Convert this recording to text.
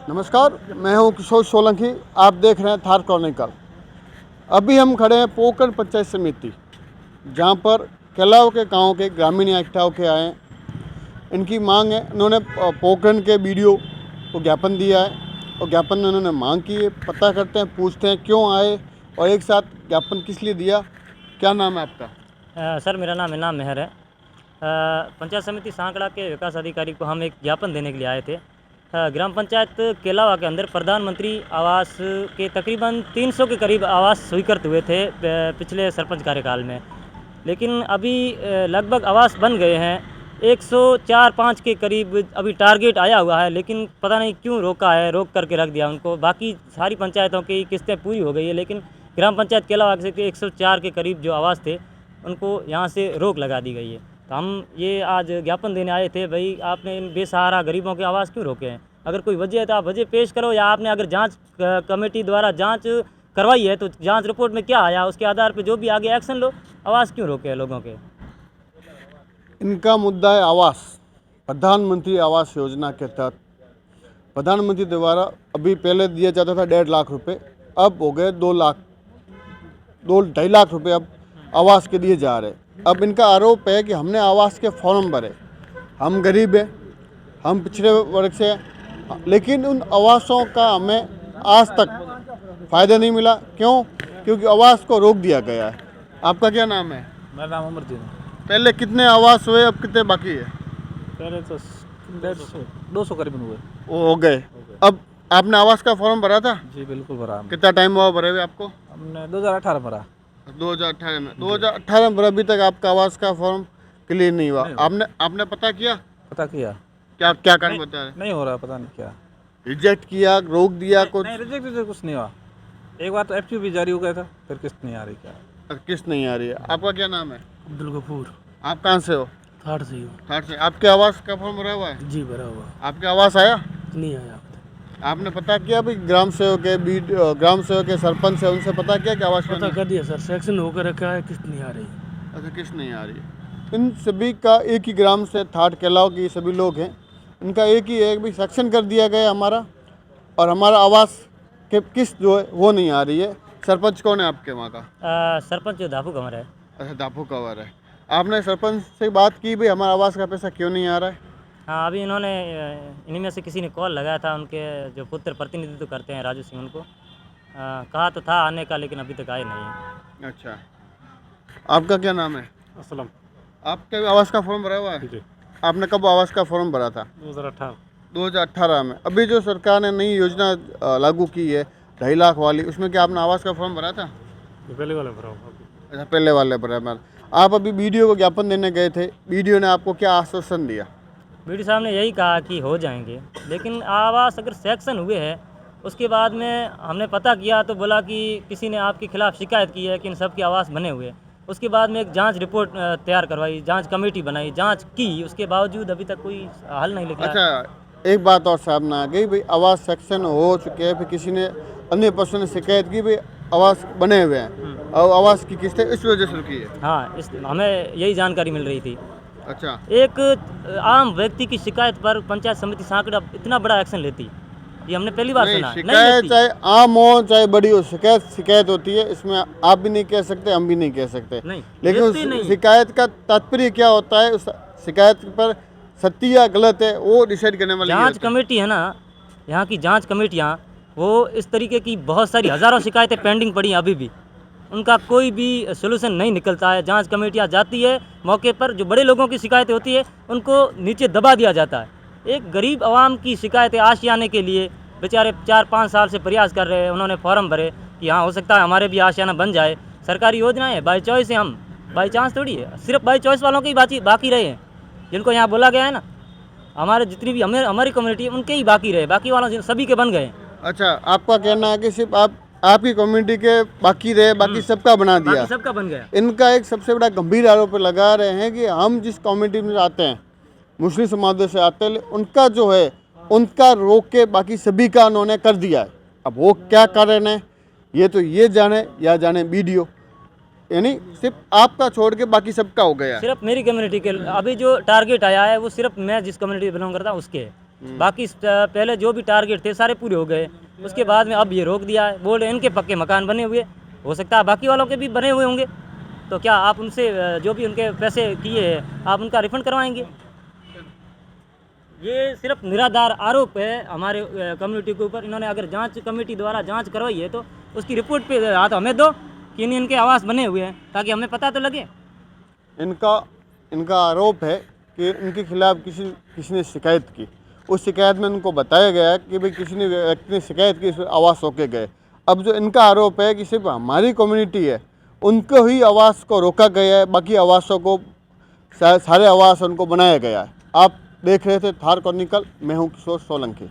नमस्कार, मैं हूं किशोर सोलंकी। आप देख रहे हैं थार क्रॉनिकल। अभी हम खड़े हैं पोकरण पंचायत समिति, जहां पर केलाव के गांव के ग्रामीण इकट्ठा होकर आए हैं। इनकी मांग है, इन्होंने पोकरण के बीडीओ को ज्ञापन दिया है और ज्ञापन में उन्होंने मांग की है। पता करते हैं, पूछते हैं क्यों आए और एक साथ ज्ञापन किस लिए दिया। क्या नाम है आपका? सर, मेरा नाम मेहर है। पंचायत समिति सांकड़ा के विकास अधिकारी को हम एक ज्ञापन देने के लिए आए थे। ग्राम पंचायत केलावा के अंदर प्रधानमंत्री आवास के तकरीबन 300 के करीब आवास स्वीकृत हुए थे पिछले सरपंच कार्यकाल में। लेकिन अभी लगभग आवास बन गए हैं। 104-5 के करीब अभी टारगेट आया हुआ है, लेकिन पता नहीं क्यों रोका है, रोक करके रख दिया उनको। बाकी सारी पंचायतों की किस्तें पूरी हो गई है, लेकिन ग्राम पंचायत केलावा से 104 के करीब जो आवास थे उनको यहाँ से रोक लगा दी गई है। तो हम ये आज ज्ञापन देने आए थे, भाई आपने इन बेसहारा गरीबों के आवाज़ क्यों रोके हैं? अगर कोई वजह है तो आप वजह पेश करो, या आपने अगर जांच कमेटी द्वारा जांच करवाई है तो जांच रिपोर्ट में क्या आया उसके आधार पर जो भी आगे एक्शन लो। आवाज़ क्यों रोके हैं लोगों के? इनका मुद्दा है आवास। प्रधानमंत्री आवास योजना के तहत प्रधानमंत्री द्वारा अभी पहले दिया जाता था 1.5 लाख रुपए, अब हो गए 2.5 लाख रुपए अब आवास के दिए जा रहे। अब इनका आरोप है कि हमने आवास के फॉर्म भरे, हम गरीब हैं, हम पिछड़े वर्ग से हैं, लेकिन उन आवासों का हमें आज तक फ़ायदा नहीं मिला। क्यों? क्योंकि आवास को रोक दिया गया है। आपका क्या नाम है? मेरा नाम अमरदीन है। पहले कितने आवास हुए, अब कितने बाकी है? पहले तो 150-200 करीबन हुए। वो हो गए। अब आपने आवास का फॉर्म भरा था? जी बिल्कुल भरा हमने। कितना टाइम हुआ भरे हुए आपको? हमने 2018 भरा। 2018 में 2018 में भरा, अभी तक आपका आवास का फॉर्म क्लियर नहीं हुआ। आपने पता किया? पता किया, क्या क्या कारण बता रहे? नहीं हो रहा, पता नहीं क्या। रिजेक्ट किया, रोक दिया कुछ? नहीं, रिजेक्ट कुछ नहीं हुआ। एक बार तो एफक्यू भी जारी हो गया था, फिर किस्त नहीं आ रही। क्या किस्त नहीं आ रही है? आपका क्या नाम है? अब्दुल गफूर। आप कहाँ से हो? थाट से ही हूँ। थाट से। आपके आवास का फॉर्म भरा हुआ है? जी भरा हुआ। आपके आवास आया? नहीं आया। आपने पता किया? भाई ग्राम सेवक है, ग्राम सेवक है, सरपंच है, उनसे पता किया कि आवास पता कर दिया सर, सेक्शन होकर रखा है, किस्त नहीं आ रही। अच्छा, किस्त नहीं आ रही है। इन सभी का एक ही ग्राम से थाट केलाव के सभी लोग हैं, इनका एक ही है कि भाई सेक्शन कर दिया गया हमारा, और हमारा आवास के किस्त जो है वो नहीं आ रही है। सरपंच कौन है आपके वहाँ का? सरपंच दाफू कंवर है। अच्छा, दाफू कंवर है। आपने सरपंच से बात की भाई हमारा आवास का पैसा क्यों नहीं आ रहा है? हाँ, अभी इन्होंने इन्हीं में से किसी ने कॉल लगाया था, उनके जो पुत्र प्रतिनिधित्व करते हैं राजू सिंह, उनको कहा तो था आने का, लेकिन अभी तक आए नहीं है। अच्छा, आपका क्या नाम है? असलम। आपके आवास का फॉर्म भरा हुआ है? जी। आपने कब आवास का फॉर्म भरा था? 2018। 2018 में। अभी जो सरकार ने नई योजना लागू की है 2.5 लाख वाली, उसमें क्या आपने आवास का फॉर्म भरा था? पहले वाले भरा हुआ। अच्छा, पहले वाले भरा। आप अभी बीडीओ को ज्ञापन देने गए थे, बीडीओ ने आपको क्या आश्वासन दिया? बीडी साहब ने यही कहा कि हो जाएंगे, लेकिन आवास अगर सेक्शन हुए हैं उसके बाद में हमने पता किया तो बोला कि किसी ने आपके खिलाफ़ शिकायत की है कि इन सब के आवास बने हुए। उसके बाद में एक जांच रिपोर्ट तैयार करवाई, जांच कमेटी बनाई, जांच की, उसके बावजूद अभी तक कोई हल नहीं निकला। अच्छा, एक बात और सामने आ गई भाई, आवास सेक्शन हो चुके हैं, फिर किसी ने अन्य पर्सन ने शिकायत की भाई आवास बने हुए हैं और आवास की किस्तें इस वजह से रुकी है। हाँ, हमें यही जानकारी मिल रही थी। अच्छा, एक आम व्यक्ति की शिकायत पर पंचायत समिति सांकड़ा इतना बड़ा एक्शन लेती, ये हमने पहली बार सुना। शिकायत चाहे आम हो चाहे बड़ी हो, शिकायत होती है, इसमें आप भी नहीं कह सकते, हम भी नहीं कह सकते। नहीं, लेकिन उस शिकायत का तात्पर्य क्या होता है, उस शिकायत पर सत्य या गलत है वो डिसाइड करने वाली जांच कमेटी है ना, यहाँ की जांच कमेटियाँ, वो इस तरीके की बहुत सारी हज़ारों शिकायतें पेंडिंग पड़ी हैं अभी भी, उनका कोई भी सोल्यूशन नहीं निकलता है। जांच कमेटियाँ जाती है मौके पर, जो बड़े लोगों की शिकायतें होती है उनको नीचे दबा दिया जाता है। एक गरीब आवाम की शिकायतें आशियाने के लिए बेचारे 4-5 साल से प्रयास कर रहे हैं, उन्होंने फॉर्म भरे कि हाँ हो सकता है हमारे भी आशियाना बन जाए। सरकारी योजनाएं है, बाई चॉइस है, हम बाई चांस थोड़ी है, सिर्फ बाई चॉइस वालों के ही बाकी रहे हैं, जिनको यहाँ बोला गया है ना, हमारे जितनी भी हमारी कम्युनिटी है उनके ही बाकी रहे, बाकी वालों सभी के बन गए। अच्छा, आपका कहना है कि सिर्फ आपकी कम्युनिटी के बाकी रहे, बाकी सबका बना दिया, बाकी सबका बन गया। इनका एक सबसे बड़ा गंभीर आरोप लगा रहे हैं कि हम जिस कम्युनिटी में आते हैं, मुस्लिम समाज से आते हैं, उनका जो है उनका रोक के बाकी सभी का उन्होंने कर दिया है। अब वो क्या कारण है ये तो ये जाने या जाने बीडीओ, यानी सिर्फ आपका छोड़ के बाकी सबका हो गया। सिर्फ मेरी कम्युनिटी के अभी जो टारगेट आया है वो सिर्फ मैं जिस कम्युनिटी बिलोंग करता हूँ उसके है। बाकी पहले जो भी टारगेट थे सारे पूरे हो गए, उसके बाद में अब ये रोक दिया है। बोल रहे हैं इनके पक्के मकान बने हुए, हो सकता है बाकी वालों के भी बने हुए होंगे, तो क्या आप उनसे जो भी उनके पैसे किए हैं आप उनका रिफंड करवाएंगे? ये सिर्फ निराधार आरोप है हमारे कम्युनिटी के ऊपर। इन्होंने अगर जांच कमेटी द्वारा जांच करवाई है तो उसकी रिपोर्ट पे हाथ हमें दो कि इनके आवास बने हुए हैं, ताकि हमें पता तो लगे। इनका आरोप है कि इनके खिलाफ किसी ने शिकायत की। उस शिकायत में उनको बताया गया है कि भाई किसी ने व्यक्ति ने शिकायत की, आवास रोके गए। अब जो इनका आरोप है कि सिर्फ हमारी कम्युनिटी है उनको ही आवास को रोका गया है, बाकी आवासों को सारे आवास उनको बनाया गया है। आप देख रहे थे थार क्रॉनिकल, मैं हूं किशोर सोलंकी।